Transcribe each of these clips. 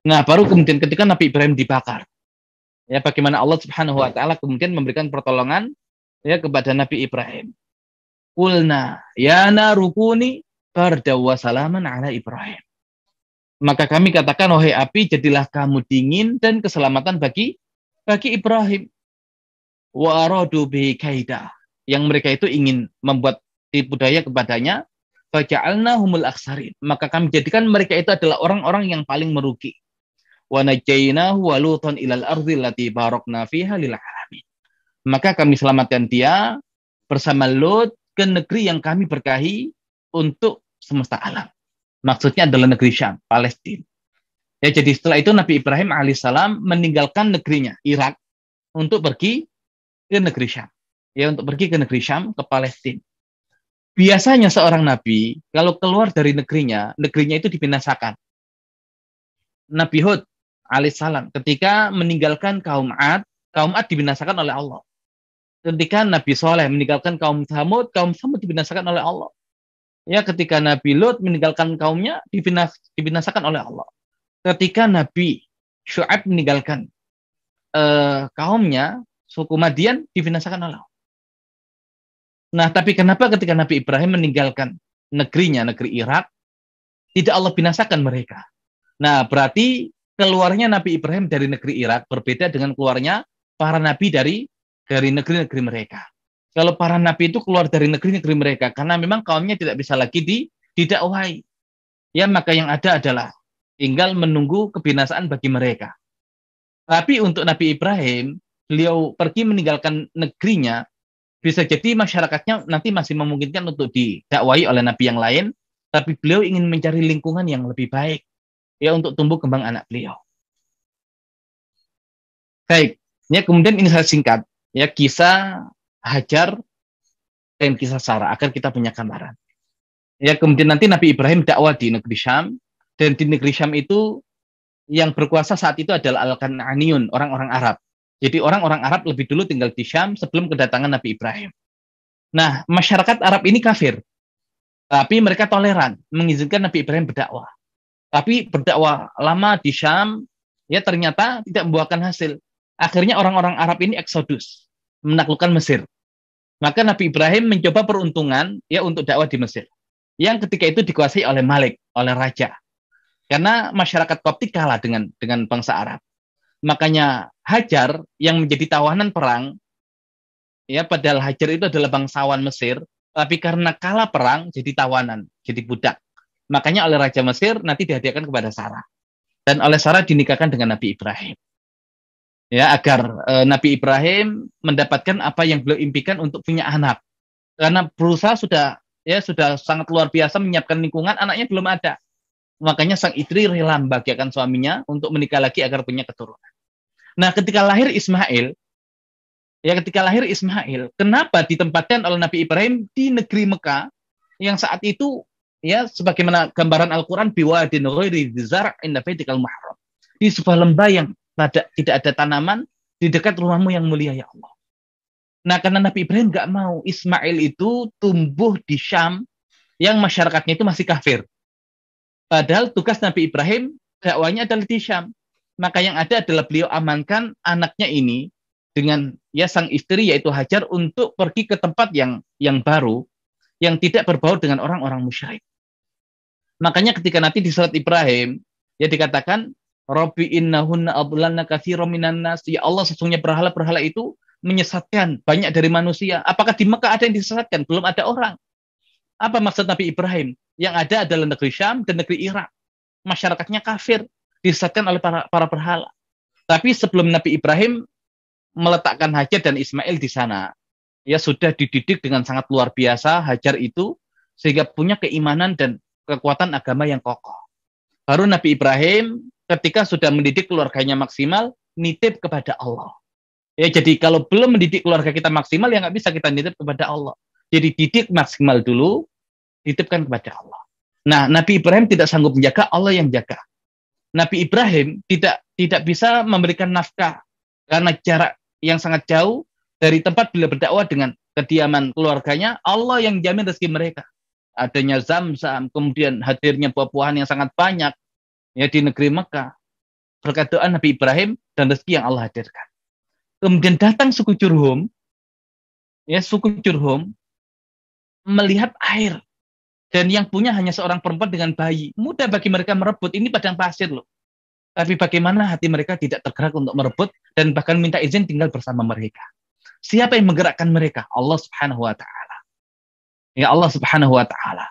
Nah, baru kemudian ketika Nabi Ibrahim dibakar, ya bagaimana Allah Subhanahu wa taala kemudian memberikan pertolongan ya kepada Nabi Ibrahim. Qulna ya narukuni barda wa salaman ala Ibrahim. Maka kami katakan, wahai api, jadilah kamu dingin dan keselamatan bagi Ibrahim. Wa aradu bi kaida. Yang mereka itu ingin membuat tipu daya kepadanya, faja'alnahumul aksarin. Maka kami jadikan mereka itu adalah orang-orang yang paling merugi. Wa najjaynahu wa lutan ilal ardi allati barakna fiha lil alamin. Maka kami selamatkan dia bersama Lut ke negeri yang kami berkahi untuk semesta alam. Maksudnya adalah negeri Syam, Palestina. Ya, jadi setelah itu Nabi Ibrahim alaihissalam meninggalkan negerinya, Irak, untuk pergi ke negeri Syam. Ya, untuk pergi ke negeri Syam, ke Palestina. Biasanya seorang nabi, kalau keluar dari negerinya itu dibinasakan. Nabi Hud alaihissalam ketika meninggalkan kaum Ad dibinasakan oleh Allah. Ketika Nabi Soleh meninggalkan kaum Samud dibinasakan oleh Allah. Ya, ketika Nabi Lut meninggalkan kaumnya dibinasakan oleh Allah. Ketika Nabi Syu'aib meninggalkan kaumnya, suku Madian dibinasakan oleh Allah. Nah, tapi kenapa ketika Nabi Ibrahim meninggalkan negerinya, negeri Irak, tidak Allah binasakan mereka? Nah, berarti keluarnya Nabi Ibrahim dari negeri Irak berbeda dengan keluarnya para nabi dari negeri-negeri mereka. Kalau para nabi itu keluar dari negeri-negeri mereka karena memang kaumnya tidak bisa lagi didakwahi. Ya, maka yang ada adalah tinggal menunggu kebinasaan bagi mereka. Tapi untuk Nabi Ibrahim, beliau pergi meninggalkan negerinya, bisa jadi masyarakatnya nanti masih memungkinkan untuk didakwahi oleh nabi yang lain, tapi beliau ingin mencari lingkungan yang lebih baik ya untuk tumbuh kembang anak beliau. Baik, ya kemudian ini saya singkat ya kisah Hajar dan kisah Sarah agar kita punya gambaran. Ya, kemudian nanti Nabi Ibrahim dakwah di negeri Syam, dan di negeri Syam itu yang berkuasa saat itu adalah Al-Kan'aniyun, orang-orang Arab. Jadi orang-orang Arab lebih dulu tinggal di Syam sebelum kedatangan Nabi Ibrahim. Nah, masyarakat Arab ini kafir, tapi mereka toleran mengizinkan Nabi Ibrahim berdakwah. Tapi berdakwah lama di Syam, ya ternyata tidak membuahkan hasil. Akhirnya orang-orang Arab ini eksodus, menaklukkan Mesir. Maka Nabi Ibrahim mencoba peruntungan ya untuk dakwah di Mesir. Yang ketika itu dikuasai oleh Malik, oleh raja. Karena masyarakat Koptik kalah dengan bangsa Arab. Makanya Hajar yang menjadi tawanan perang, ya padahal Hajar itu adalah bangsawan Mesir, tapi karena kalah perang jadi tawanan, jadi budak. Makanya oleh Raja Mesir nanti dihadiahkan kepada Sarah. Dan oleh Sarah dinikahkan dengan Nabi Ibrahim. Ya, agar Nabi Ibrahim mendapatkan apa yang beliau impikan untuk punya anak. Karena berusaha sudah sangat luar biasa menyiapkan lingkungan, anaknya belum ada. Makanya sang istri rela membahagiakan suaminya untuk menikah lagi agar punya keturunan. Nah, ketika lahir Ismail, kenapa ditempatkan oleh Nabi Ibrahim di negeri Mekah yang saat itu ya sebagaimana gambaran Al-Qur'an biwadin ghairi dzar' inda baitikal muharram. Di sebuah lembah yang tidak ada tanaman di dekat rumahmu yang mulia ya Allah. Nah, karena Nabi Ibrahim nggak mau Ismail itu tumbuh di Syam yang masyarakatnya itu masih kafir. Padahal tugas Nabi Ibrahim dakwanya adalah di Syam. Maka yang ada adalah beliau amankan anaknya ini dengan ya sang istri yaitu Hajar untuk pergi ke tempat yang baru yang tidak berbau dengan orang-orang musyrik. Makanya ketika nanti di surat Ibrahim ya dikatakan Rabbi innahunna adlalna katsiran minan nas. Ya Allah, sesungguhnya berhala-berhala itu menyesatkan banyak dari manusia. Apakah di Mekah ada yang disesatkan? Belum ada orang. Apa maksud Nabi Ibrahim? Yang ada adalah negeri Syam dan negeri Irak. Masyarakatnya kafir, disesatkan oleh para berhala. Tapi sebelum Nabi Ibrahim meletakkan Hajar dan Ismail di sana, ya sudah dididik dengan sangat luar biasa Hajar itu, sehingga punya keimanan dan kekuatan agama yang kokoh. Baru Nabi Ibrahim ketika sudah mendidik keluarganya maksimal, nitip kepada Allah. Ya, jadi kalau belum mendidik keluarga kita maksimal, ya nggak bisa kita nitip kepada Allah. Jadi didik maksimal dulu, titipkan kepada Allah. Nah, Nabi Ibrahim tidak sanggup menjaga, Allah yang jaga. Nabi Ibrahim tidak bisa memberikan nafkah karena jarak yang sangat jauh dari tempat beliau berdakwah dengan kediaman keluarganya. Allah yang jamin rezeki mereka. Adanya Zam-Zam, kemudian hadirnya buah-buahan yang sangat banyak ya di negeri Mekah. berkat doa Nabi Ibrahim dan rezeki yang Allah hadirkan. Kemudian datang suku Jurhum, ya suku Jurhum melihat air dan yang punya hanya seorang perempuan dengan bayi. Mudah bagi mereka merebut, ini padang pasir loh. Tapi bagaimana hati mereka tidak tergerak untuk merebut dan bahkan minta izin tinggal bersama mereka. Siapa yang menggerakkan mereka? Allah Subhanahu wa taala. Ya Allah Subhanahu wa taala.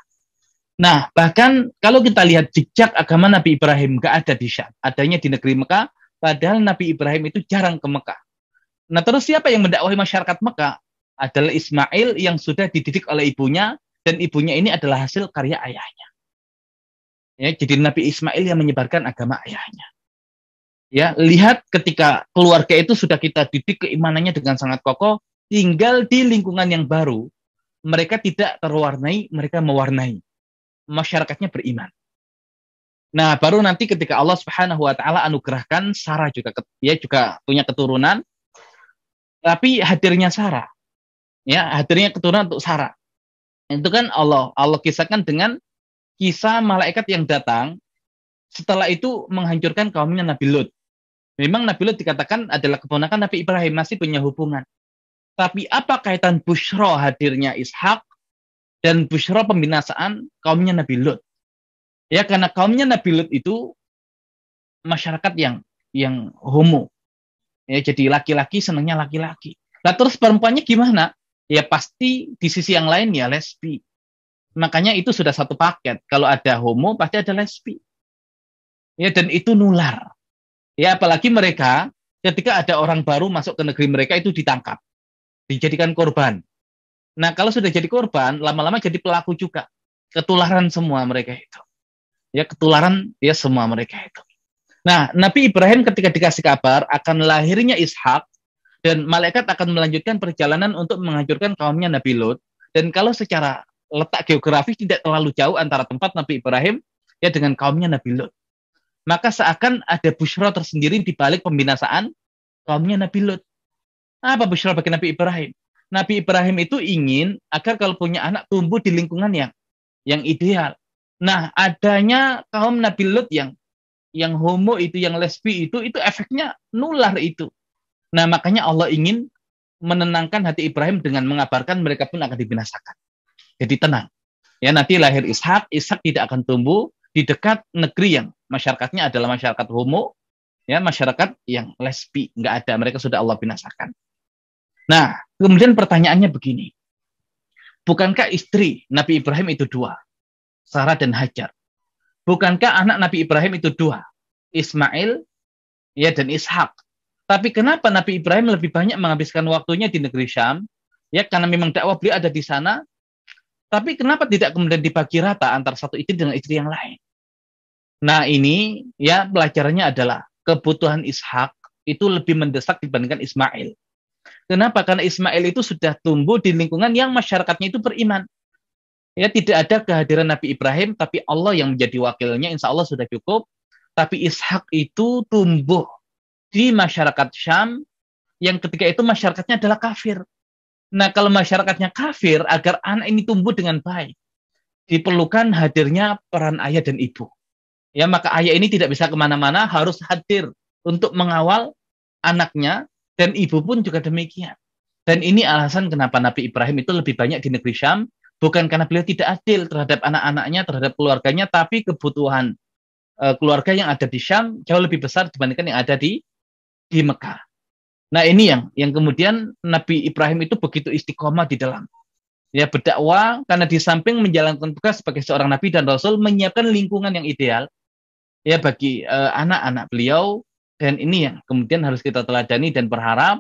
Nah, bahkan kalau kita lihat jejak agama Nabi Ibrahim gak ada di Syam, adanya di negeri Mekah, padahal Nabi Ibrahim itu jarang ke Mekah. Nah, terus siapa yang mendakwahi masyarakat Mekah? Adalah Ismail yang sudah dididik oleh ibunya, dan ibunya ini adalah hasil karya ayahnya. Ya, jadi Nabi Ismail yang menyebarkan agama ayahnya. Ya, lihat ketika keluarga itu sudah kita didik keimanannya dengan sangat kokoh, tinggal di lingkungan yang baru, mereka tidak terwarnai, mereka mewarnai. Masyarakatnya beriman. Nah, baru nanti ketika Allah Subhanahu wa taala anugerahkan Sarah juga juga punya keturunan, tapi hadirnya Sarah, ya, hadirnya keturunan untuk Sarah. Itu kan Allah kisahkan dengan kisah malaikat yang datang setelah itu menghancurkan kaumnya Nabi Lut. Memang Nabi Lut dikatakan adalah keponakan Nabi Ibrahim, masih punya hubungan. Tapi apa kaitan Bushra hadirnya Ishak dan Bushra pembinasaan kaumnya Nabi Lut? Ya, karena kaumnya Nabi Lut itu masyarakat yang homo. Ya, jadi laki-laki senangnya laki-laki. Nah, terus perempuannya gimana? Ya pasti di sisi yang lain ya lesbi. Makanya itu sudah satu paket. Kalau ada homo pasti ada lesbi. Ya, dan itu nular. Ya, apalagi mereka ketika ada orang baru masuk ke negeri mereka itu ditangkap, dijadikan korban. Nah, kalau sudah jadi korban, lama-lama jadi pelaku juga. Ketularan semua mereka itu. Ya, ketularan ya semua mereka itu. Nah, Nabi Ibrahim ketika dikasih kabar akan lahirnya Ishak, dan malaikat akan melanjutkan perjalanan untuk menghancurkan kaumnya Nabi Lut. Dan kalau secara letak geografis tidak terlalu jauh antara tempat Nabi Ibrahim ya dengan kaumnya Nabi Lut. Maka seakan ada busyra tersendiri di balik pembinasaan kaumnya Nabi Lut. Apa busyra bagi Nabi Ibrahim? Nabi Ibrahim itu ingin agar kalau punya anak tumbuh di lingkungan yang ideal. Nah, adanya kaum Nabi Lut yang homo itu, yang lesbi itu efeknya nular itu. Nah, makanya Allah ingin menenangkan hati Ibrahim dengan mengabarkan mereka pun akan dibinasakan. Jadi tenang. Ya, nanti lahir Ishak tidak akan tumbuh di dekat negeri yang masyarakatnya adalah masyarakat homo, ya, masyarakat yang lesbi, nggak ada, mereka sudah Allah binasakan. Nah, kemudian pertanyaannya begini. Bukankah istri Nabi Ibrahim itu dua? Sarah dan Hajar. Bukankah anak Nabi Ibrahim itu dua? Ismail ya dan Ishak. Tapi kenapa Nabi Ibrahim lebih banyak menghabiskan waktunya di negeri Syam? Ya, karena memang dakwah beliau ada di sana. Tapi kenapa tidak kemudian dibagi rata antara satu istri dengan istri yang lain? Nah, ini ya pelajarannya adalah kebutuhan Ishak itu lebih mendesak dibandingkan Ismail. Kenapa? Karena Ismail itu sudah tumbuh di lingkungan yang masyarakatnya itu beriman. Ya, tidak ada kehadiran Nabi Ibrahim, tapi Allah yang menjadi wakilnya, insya Allah sudah cukup. Tapi Ishak itu tumbuh di masyarakat Syam yang ketika itu masyarakatnya adalah kafir. Nah, kalau masyarakatnya kafir, agar anak ini tumbuh dengan baik, diperlukan hadirnya peran ayah dan ibu. Ya, maka ayah ini tidak bisa kemana-mana, harus hadir untuk mengawal anaknya, dan ibu pun juga demikian. Dan ini alasan kenapa Nabi Ibrahim itu lebih banyak di negeri Syam, bukan karena beliau tidak adil terhadap anak-anaknya, terhadap keluarganya, tapi kebutuhan keluarga yang ada di Syam jauh lebih besar dibandingkan yang ada di Mekah. Nah, ini yang kemudian Nabi Ibrahim itu begitu istiqomah di dalam ya berdakwah, karena di samping menjalankan tugas sebagai seorang nabi dan rasul, menyiapkan lingkungan yang ideal ya bagi anak-anak beliau. Dan ini yang kemudian harus kita teladani dan berharap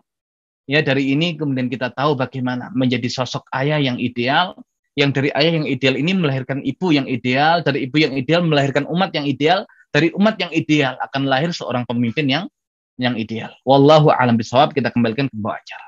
ya dari ini kemudian kita tahu bagaimana menjadi sosok ayah yang ideal, yang dari ayah yang ideal ini melahirkan ibu yang ideal, dari ibu yang ideal melahirkan umat yang ideal, dari umat yang ideal akan lahir seorang pemimpin yang ideal. Wallahu a'lam bishawab. Kita kembalikan ke bawah acara.